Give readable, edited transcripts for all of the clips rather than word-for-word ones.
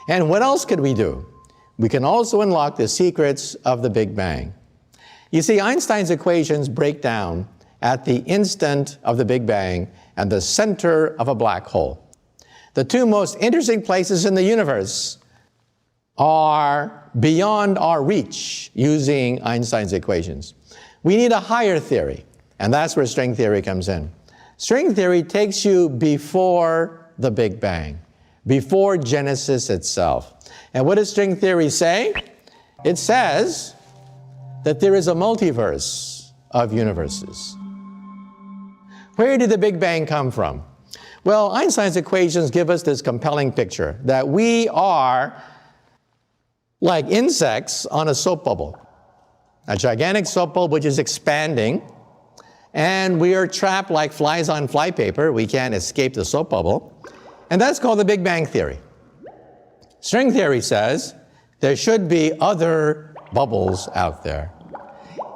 And what else could we do? We can also unlock the secrets of the Big Bang. You see, Einstein's equations break down at the instant of the Big Bang and the center of a black hole. The two most interesting places in the universe are beyond our reach using Einstein's equations. We need a higher theory, and that's where string theory comes in. String theory takes you before the Big Bang, before Genesis itself. And what does string theory say? It says that there is a multiverse of universes. Where did the Big Bang come from? Well, Einstein's equations give us this compelling picture that we are like insects on a soap bubble, a gigantic soap bubble which is expanding, and we are trapped like flies on flypaper. We can't escape the soap bubble, and that's called the Big Bang theory. String theory says there should be other bubbles out there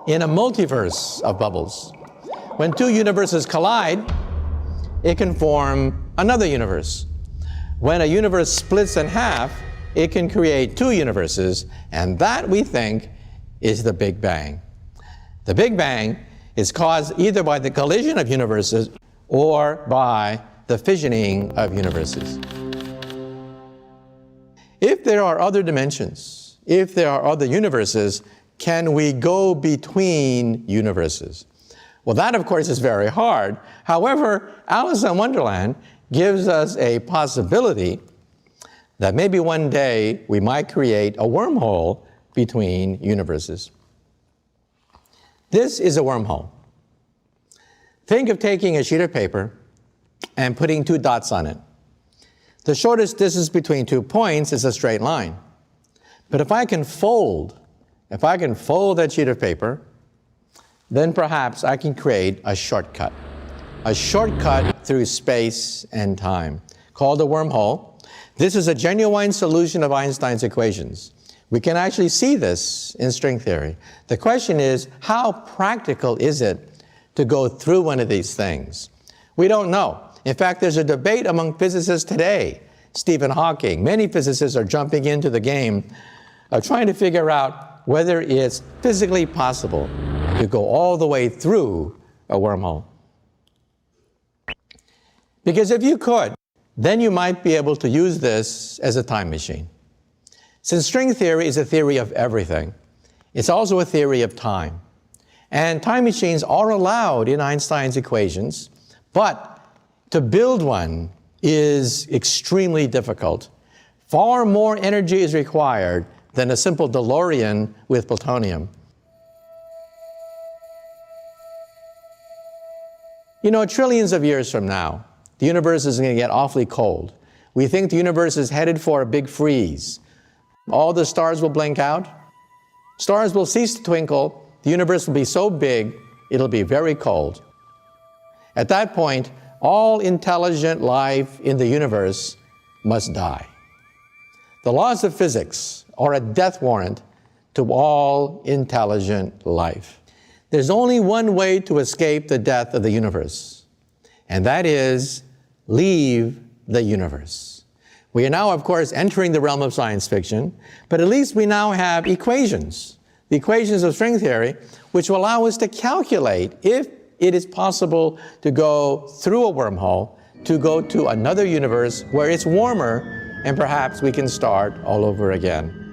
in a multiverse of bubbles. When two universes collide, it can form another universe. When a universe splits in half, it can create two universes, and that, we think, is the Big Bang. The Big Bang is caused either by the collision of universes or by the fissioning of universes. If there are other dimensions, if there are other universes, can we go between universes? Well, that, of course, is very hard. However, Alice in Wonderland gives us a possibility that maybe one day we might create a wormhole between universes. This is a wormhole. Think of taking a sheet of paper and putting two dots on it. The shortest distance between 2 points is a straight line. But if I can fold that sheet of paper, then perhaps I can create a shortcut through space and time, called a wormhole. This is a genuine solution of Einstein's equations. We can actually see this in string theory. The question is, how practical is it to go through one of these things? We don't know. In fact, there's a debate among physicists today. Stephen Hawking, many physicists are jumping into the game of trying to figure out whether it's physically possible to go all the way through a wormhole. Because if you could, then you might be able to use this as a time machine. Since string theory is a theory of everything, it's also a theory of time. And time machines are allowed in Einstein's equations, but to build one is extremely difficult. Far more energy is required than a simple DeLorean with plutonium. You know, trillions of years from now, the universe is going to get awfully cold. We think the universe is headed for a big freeze. All the stars will blink out. Stars will cease to twinkle. The universe will be so big, it'll be very cold. At that point, all intelligent life in the universe must die. The laws of physics are a death warrant to all intelligent life. There's only one way to escape the death of the universe, and that is leave the universe. We are now, of course, entering the realm of science fiction, but at least we now have equations, the equations of string theory, which will allow us to calculate if it is possible to go through a wormhole, to go to another universe where it's warmer, and perhaps we can start all over again.